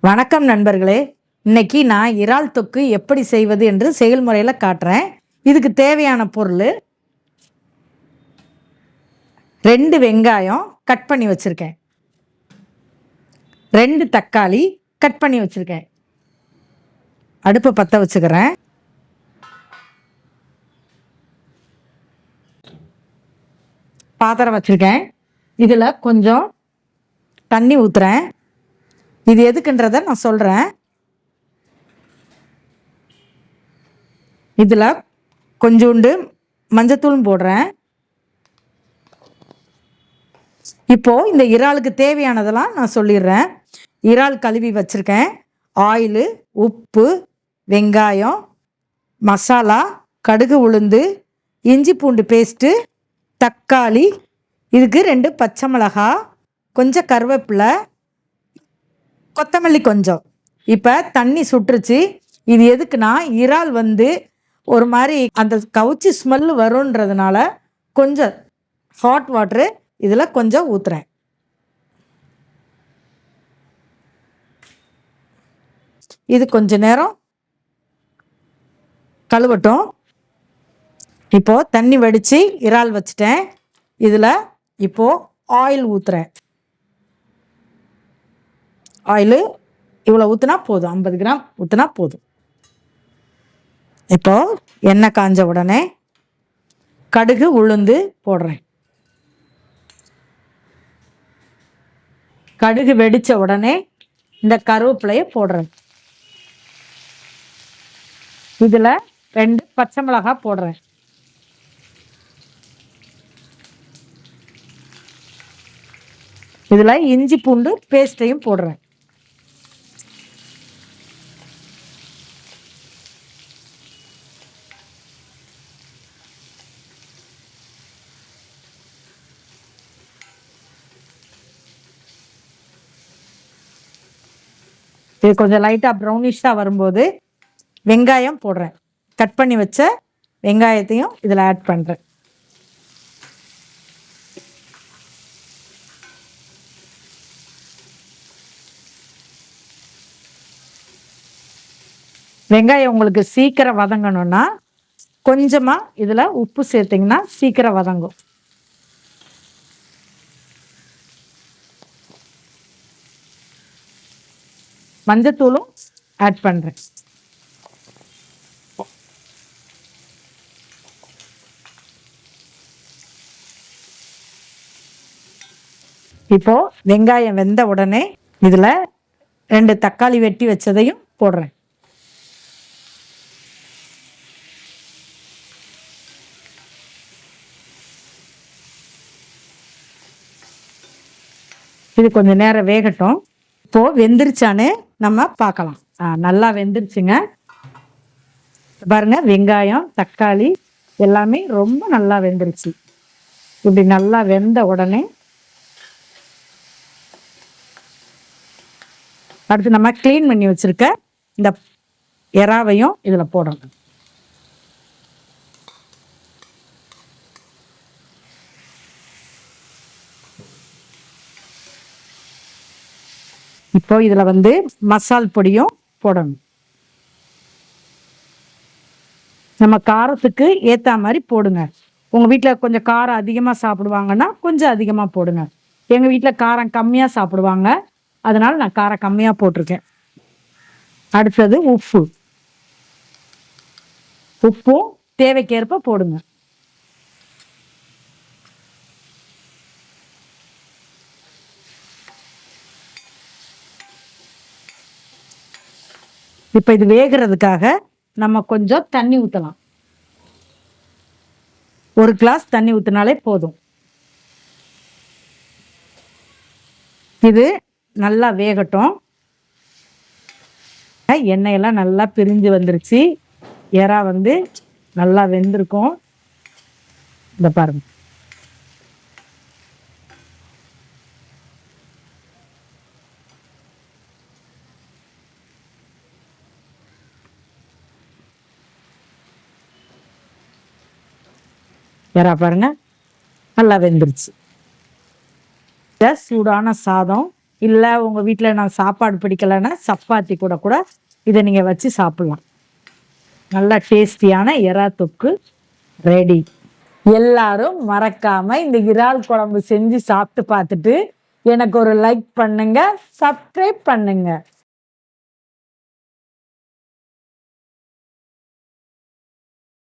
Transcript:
வணக்கம் நண்பர்களே. இன்னைக்கு நான் இறால் தொக்கு எப்படி செய்வது என்று செயல்முறையில் காட்டுறேன். இதுக்கு தேவையான பொருள் 2 வெங்காயம் கட் பண்ணி வச்சுருக்கேன், 2 தக்காளி கட் பண்ணி வச்சுருக்கேன். அடுப்பை பற்ற வச்சுக்கிறேன். பாத்திரம் வச்சுருக்கேன். இதில் கொஞ்சம் தண்ணி ஊற்றுறேன். இது எதுக்குன்றதை நான் சொல்கிறேன். இதில் கொஞ்சோண்டு மஞ்சத்தூளும் போடுறேன். இப்போது இந்த இறாலுக்கு தேவையானதெல்லாம் நான் சொல்லிடுறேன். இறால் கழுவி வச்சுருக்கேன். ஆயிலு, உப்பு, வெங்காயம், மசாலா, கடுகு, உளுந்து, இஞ்சி பூண்டு பேஸ்ட்டு, தக்காளி, இதுக்கு 2 பச்சை மிளகா, கொஞ்சம் கருவேப்பிலை, கொத்தமல்லி கொஞ்சம். இப்போ தண்ணி சுட்டுருச்சு. இது எதுக்குன்னா இறால் ஒரு மாதிரி அந்த கவுச்சி ஸ்மெல்லு வரும்ன்றதுனால கொஞ்சம் ஹாட் வாட்ரு இதில் கொஞ்சம் ஊற்றுறேன். இது கொஞ்ச நேரம் கழுவட்டும். இப்போது தண்ணி வடித்து இறால் வச்சுட்டேன். இதில் இப்போது ஆயில் ஊற்றுறேன். ஆயிலு இவ்வளோ ஊற்றினா போதும், 50 கிராம் ஊற்றினா போதும். இப்போது எண்ணெய் காஞ்ச உடனே கடுகு, உளுந்து போடுறேன். கடுகு வெடித்த உடனே இந்த கருவேப்பிலையை போடுறேன். இதில் 2 பச்சை மிளகாய் போடுறேன். இதில் இஞ்சி பூண்டு பேஸ்ட்டையும் போடுறேன். இது கொஞ்சம் லைட்டாக ப்ரௌனிஷாக வரும்போது வெங்காயம் போடுறேன். கட் பண்ணி வச்ச வெங்காயத்தையும் இதில் ஆட் பண்ணுறேன். வெங்காயம் உங்களுக்கு சீக்கிரம் வதங்கணும்னா கொஞ்சமாக இதில் உப்பு சேர்த்திங்கன்னா சீக்கிரம் வதங்கும். மஞ்சத்தூளும் ஆட் பண்ணுறேன். இப்போது வெங்காயம் வெந்த உடனே இதில் 2 தக்காளி வெட்டி வச்சதையும் போடுறேன். இது கொஞ்சம் நேரம் வேகட்டும். இப்போது வெந்துருச்சான்னு நம்ம பார்க்கலாம். நல்லா வெந்துருச்சுங்க. பாருங்கள், வெங்காயம், தக்காளி எல்லாமே ரொம்ப நல்லா வெந்துருச்சு. இப்படி நல்லா வெந்த உடனே அடுத்து நம்ம க்ளீன் பண்ணி வச்சுருக்க இந்த எறாவையும் இதில் போடணும். இப்போ இதில் மசால் பொடியும் போடணும். நம்ம காரத்துக்கு ஏற்ற மாதிரி போடுங்க. உங்கள் வீட்டில் கொஞ்சம் காரம் அதிகமாக சாப்பிடுவாங்கன்னா கொஞ்சம் அதிகமாக போடுங்க. எங்கள் வீட்டில் காரம் கம்மியாக சாப்பிடுவாங்க, அதனால் நான் காரம் கம்மியாக போட்டிருக்கேன். அடுத்தது உப்பும் தேவைக்கேற்ப போடுங்க. இப்போ இது வேகிறதுக்காக நம்ம கொஞ்சம் தண்ணி ஊற்றலாம். 1 கிளாஸ் தண்ணி ஊற்றினாலே போதும். இது நல்லா வேகட்டும். எண்ணெயெல்லாம் நல்லா பிரிஞ்சு வந்துருச்சு. எறா நல்லா வெந்திருக்கும். இந்த பாருங்க. எறா பாருங்க நல்லா வெந்துருச்சு. சூடான சாதம் இல்லை உங்கள் வீட்டில் நான் சாப்பாடு பிடிக்கலைன்னா சப்பாத்தி கூட கூட இதை நீங்கள் வச்சு சாப்பிட்லாம். நல்லா டேஸ்டியான எறா தொக்கு ரெடி. எல்லாரும் மறக்காம இந்த இறால் குழம்பு செஞ்சு சாப்பிட்டு பார்த்துட்டு எனக்கு ஒரு லைக் பண்ணுங்க, சப்ஸ்கிரைப் பண்ணுங்க.